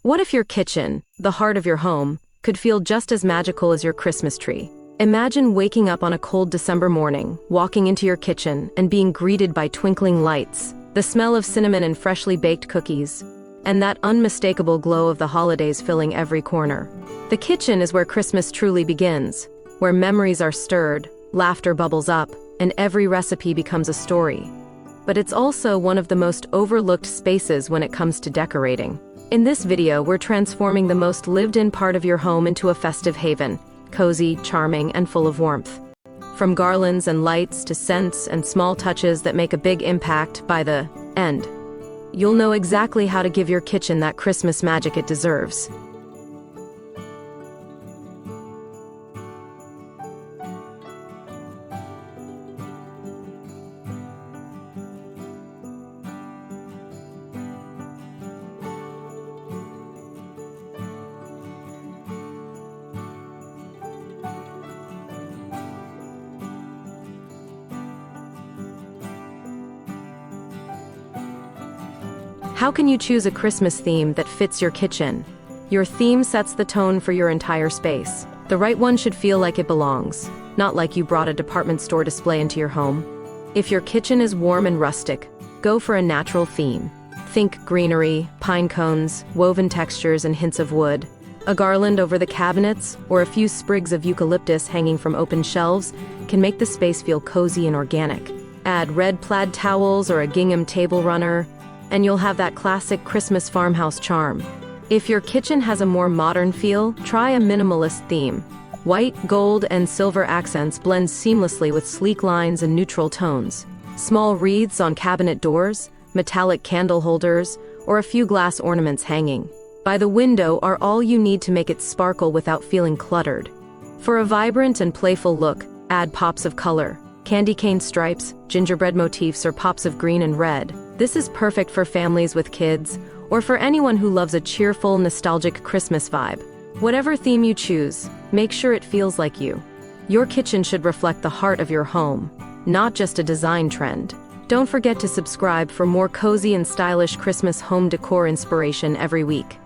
What if your kitchen, the heart of your home, could feel just as magical as your Christmas tree? Imagine waking up on a cold December morning, walking into your kitchen, and being greeted by twinkling lights, the smell of cinnamon and freshly baked cookies, and that unmistakable glow of the holidays filling every corner. The kitchen is where Christmas truly begins, where memories are stirred, laughter bubbles up, and every recipe becomes a story. But it's also one of the most overlooked spaces when it comes to decorating. In this video, we're transforming the most lived-in part of your home into a festive haven, cozy, charming, and full of warmth. From garlands and lights to scents and small touches that make a big impact by the end, you'll know exactly how to give your kitchen that Christmas magic it deserves. How can you choose a Christmas theme that fits your kitchen? Your theme sets the tone for your entire space. The right one should feel like it belongs, not like you brought a department store display into your home. If your kitchen is warm and rustic, go for a natural theme. Think greenery, pine cones, woven textures, and hints of wood. A garland over the cabinets, or a few sprigs of eucalyptus hanging from open shelves, can make the space feel cozy and organic. Add red plaid towels or a gingham table runner, and you'll have that classic Christmas farmhouse charm. If your kitchen has a more modern feel, try a minimalist theme. White, gold, and silver accents blend seamlessly with sleek lines and neutral tones. Small wreaths on cabinet doors, metallic candle holders, or a few glass ornaments hanging by the window are all you need to make it sparkle without feeling cluttered. For a vibrant and playful look, add pops of color. Candy cane stripes, gingerbread motifs, or pops of green and red. This is perfect for families with kids, or for anyone who loves a cheerful, nostalgic Christmas vibe. Whatever theme you choose, make sure it feels like you. Your kitchen should reflect the heart of your home, not just a design trend. Don't forget to subscribe for more cozy and stylish Christmas home decor inspiration every week.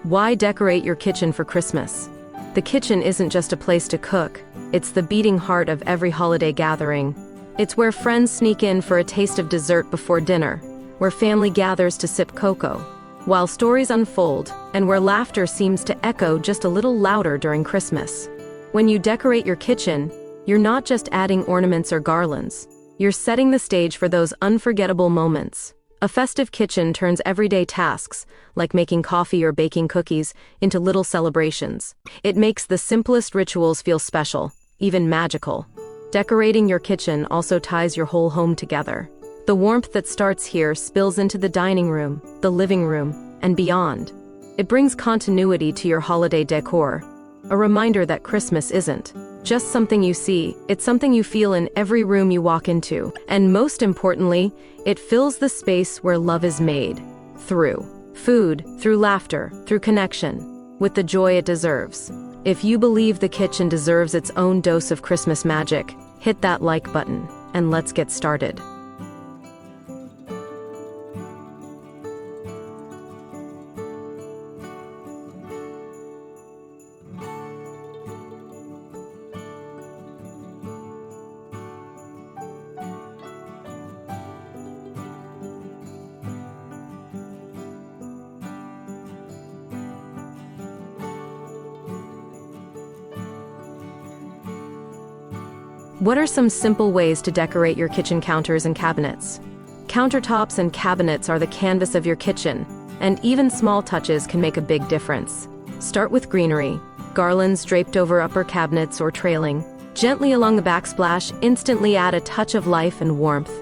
Why decorate your kitchen for Christmas? The kitchen isn't just a place to cook, it's the beating heart of every holiday gathering. It's where friends sneak in for a taste of dessert before dinner, where family gathers to sip cocoa, while stories unfold, and where laughter seems to echo just a little louder during Christmas. When you decorate your kitchen, you're not just adding ornaments or garlands, you're setting the stage for those unforgettable moments. A festive kitchen turns everyday tasks, like making coffee or baking cookies, into little celebrations. It makes the simplest rituals feel special, even magical. Decorating your kitchen also ties your whole home together. The warmth that starts here spills into the dining room, the living room, and beyond. It brings continuity to your holiday decor, a reminder that Christmas isn't just something you see, it's something you feel in every room you walk into. And most importantly, it fills the space where love is made. Through food, through laughter, through connection, with the joy it deserves. If you believe the kitchen deserves its own dose of Christmas magic, hit that like button, and let's get started. What are some simple ways to decorate your kitchen counters and cabinets? Countertops and cabinets are the canvas of your kitchen, and even small touches can make a big difference. Start with greenery. Garlands draped over upper cabinets or trailing gently along the backsplash instantly add a touch of life and warmth.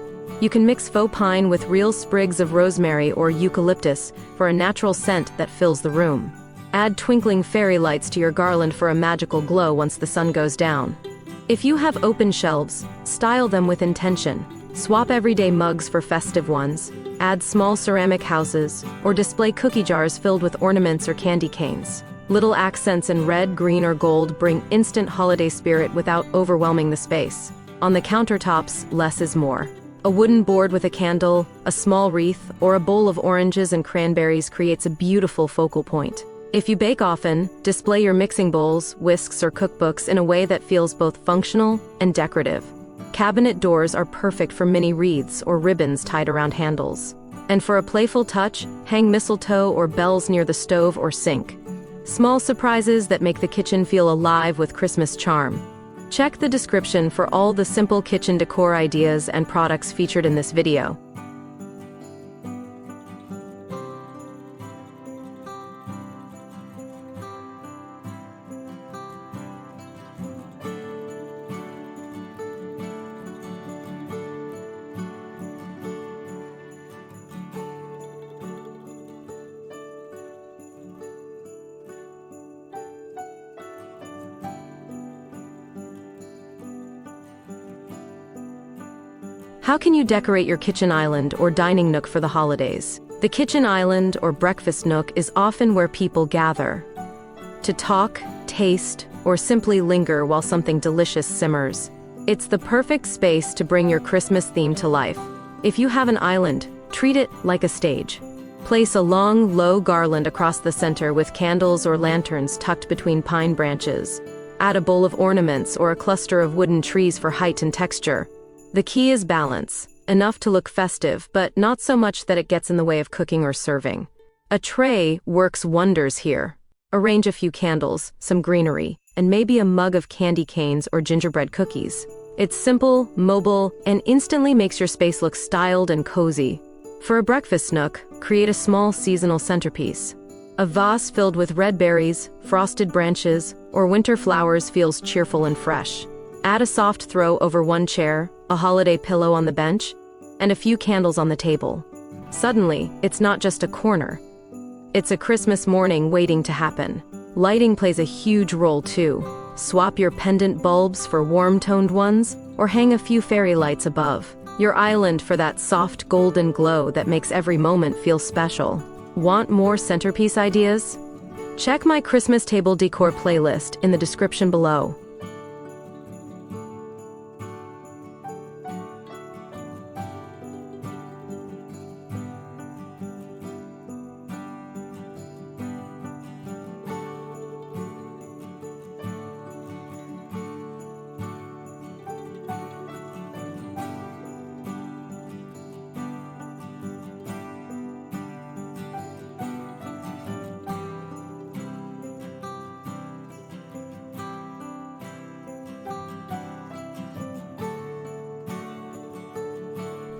You can mix faux pine with real sprigs of rosemary or eucalyptus for a natural scent that fills the room. Add twinkling fairy lights to your garland for a magical glow once the sun goes down. If you have open shelves, style them with intention. Swap everyday mugs for festive ones, add small ceramic houses, or display cookie jars filled with ornaments or candy canes. Little accents in red, green, or gold bring instant holiday spirit without overwhelming the space. On the countertops, less is more. A wooden board with a candle, a small wreath, or a bowl of oranges and cranberries creates a beautiful focal point. If you bake often, display your mixing bowls, whisks, or cookbooks in a way that feels both functional and decorative. Cabinet doors are perfect for mini wreaths or ribbons tied around handles. And for a playful touch, hang mistletoe or bells near the stove or sink. Small surprises that make the kitchen feel alive with Christmas charm. Check the description for all the simple kitchen decor ideas and products featured in this video. How can you decorate your kitchen island or dining nook for the holidays? The kitchen island or breakfast nook is often where people gather to talk, taste, or simply linger while something delicious simmers. It's the perfect space to bring your Christmas theme to life. If you have an island, treat it like a stage. Place a long, low garland across the center with candles or lanterns tucked between pine branches. Add a bowl of ornaments or a cluster of wooden trees for height and texture. The key is balance, enough to look festive, but not so much that it gets in the way of cooking or serving. A tray works wonders here. Arrange a few candles, some greenery, and maybe a mug of candy canes or gingerbread cookies. It's simple, mobile, and instantly makes your space look styled and cozy. For a breakfast nook, create a small seasonal centerpiece. A vase filled with red berries, frosted branches, or winter flowers feels cheerful and fresh. Add a soft throw over one chair, a holiday pillow on the bench, and a few candles on the table. Suddenly, it's not just a corner. It's a Christmas morning waiting to happen. Lighting plays a huge role too. Swap your pendant bulbs for warm-toned ones, or hang a few fairy lights above your island for that soft golden glow that makes every moment feel special. Want more centerpiece ideas? Check my Christmas table decor playlist in the description below.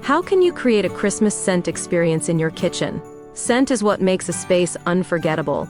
How can you create a Christmas scent experience in your kitchen? Scent is what makes a space unforgettable,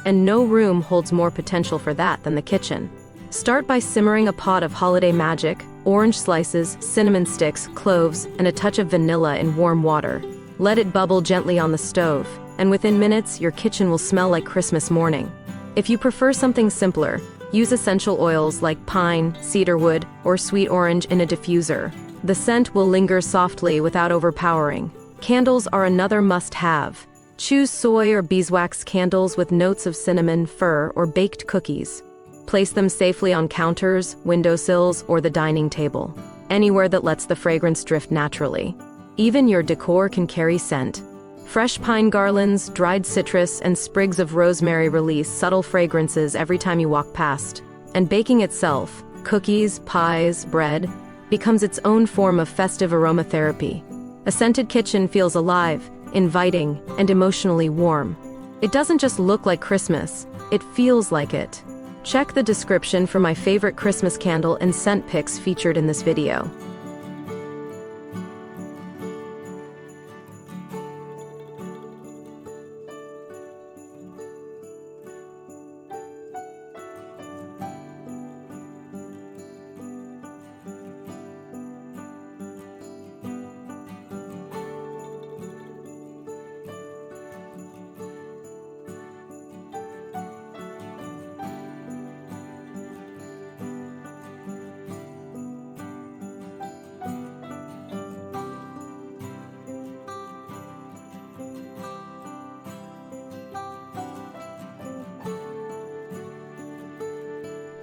and no room holds more potential for that than the kitchen. Start by simmering a pot of holiday magic, orange slices, cinnamon sticks, cloves, and a touch of vanilla in warm water. Let it bubble gently on the stove, and within minutes, your kitchen will smell like Christmas morning. If you prefer something simpler, use essential oils like pine, cedarwood, or sweet orange in a diffuser. The scent will linger softly without overpowering. Candles are another must-have. Choose soy or beeswax candles with notes of cinnamon, fir, or baked cookies. Place them safely on counters, windowsills, or the dining table, anywhere that lets the fragrance drift naturally. Even your decor can carry scent. Fresh pine garlands, dried citrus, and sprigs of rosemary release subtle fragrances every time you walk past. And baking itself, cookies, pies, bread, becomes its own form of festive aromatherapy. A scented kitchen feels alive, inviting, and emotionally warm. It doesn't just look like Christmas, it feels like it. Check the description for my favorite Christmas candle and scent pics featured in this video.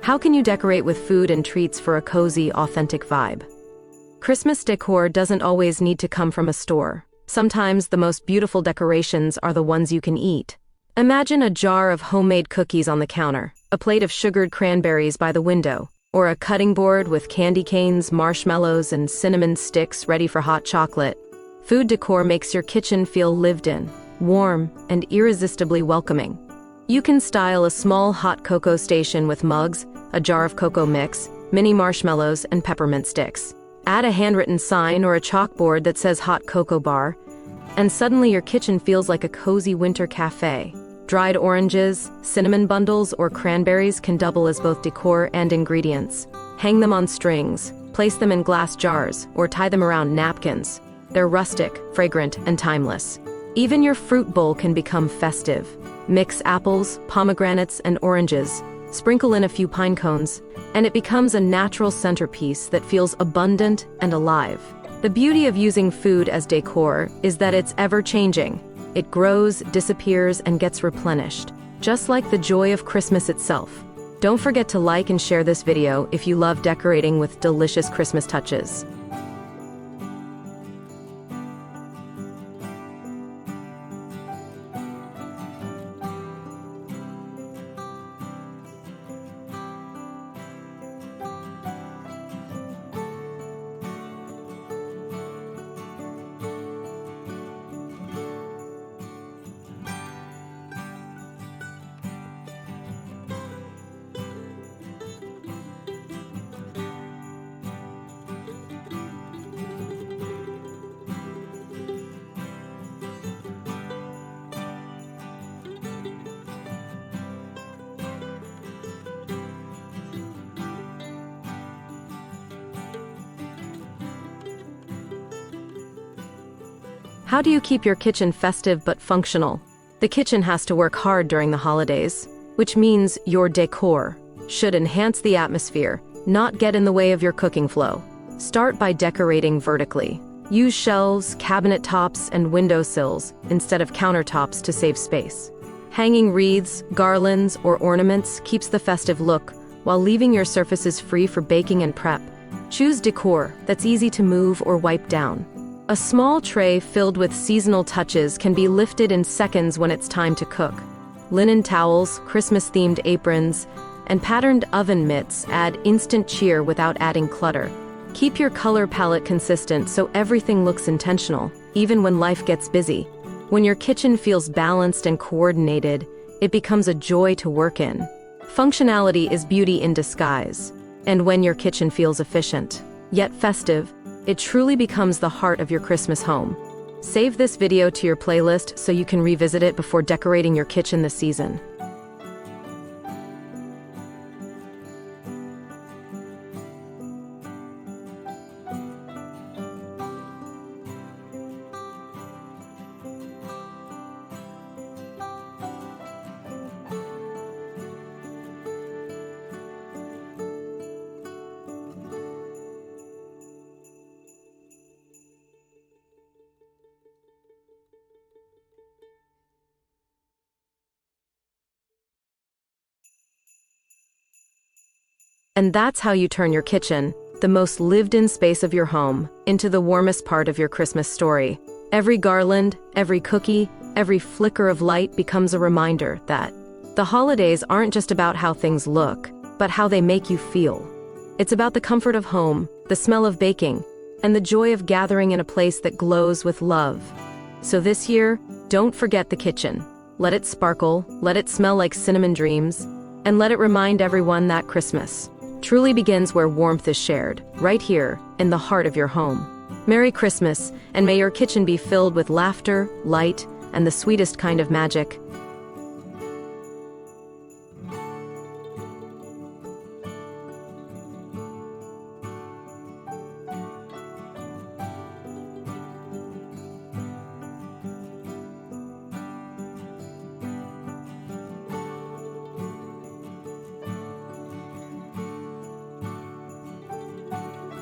How can you decorate with food and treats for a cozy, authentic vibe? Christmas decor doesn't always need to come from a store. Sometimes the most beautiful decorations are the ones you can eat. Imagine a jar of homemade cookies on the counter, a plate of sugared cranberries by the window, or a cutting board with candy canes, marshmallows, and cinnamon sticks ready for hot chocolate. Food decor makes your kitchen feel lived in, warm, and irresistibly welcoming. You can style a small hot cocoa station with mugs, a jar of cocoa mix, mini marshmallows, and peppermint sticks. Add a handwritten sign or a chalkboard that says hot cocoa bar, and suddenly your kitchen feels like a cozy winter cafe. Dried oranges, cinnamon bundles, or cranberries can double as both decor and ingredients. Hang them on strings, place them in glass jars, or tie them around napkins. They're rustic, fragrant, and timeless. Even your fruit bowl can become festive. Mix apples, pomegranates, and oranges. Sprinkle in a few pine cones, and it becomes a natural centerpiece that feels abundant and alive. The beauty of using food as decor is that it's ever-changing. It grows, disappears, and gets replenished, just like the joy of Christmas itself. Don't forget to like and share this video if you love decorating with delicious Christmas touches. How do you keep your kitchen festive but functional? The kitchen has to work hard during the holidays, which means your decor should enhance the atmosphere, not get in the way of your cooking flow. Start by decorating vertically. Use shelves, cabinet tops, and windowsills instead of countertops to save space. Hanging wreaths, garlands, or ornaments keeps the festive look while leaving your surfaces free for baking and prep. Choose decor that's easy to move or wipe down. A small tray filled with seasonal touches can be lifted in seconds when it's time to cook. Linen towels, Christmas-themed aprons, and patterned oven mitts add instant cheer without adding clutter. Keep your color palette consistent so everything looks intentional, even when life gets busy. When your kitchen feels balanced and coordinated, it becomes a joy to work in. Functionality is beauty in disguise. And when your kitchen feels efficient, yet festive, it truly becomes the heart of your Christmas home. Save this video to your playlist so you can revisit it before decorating your kitchen this season. And that's how you turn your kitchen, the most lived-in space of your home, into the warmest part of your Christmas story. Every garland, every cookie, every flicker of light becomes a reminder that the holidays aren't just about how things look, but how they make you feel. It's about the comfort of home, the smell of baking, and the joy of gathering in a place that glows with love. So this year, don't forget the kitchen. Let it sparkle, let it smell like cinnamon dreams, and let it remind everyone that Christmas truly begins where warmth is shared, right here, in the heart of your home. Merry Christmas, and may your kitchen be filled with laughter, light, and the sweetest kind of magic.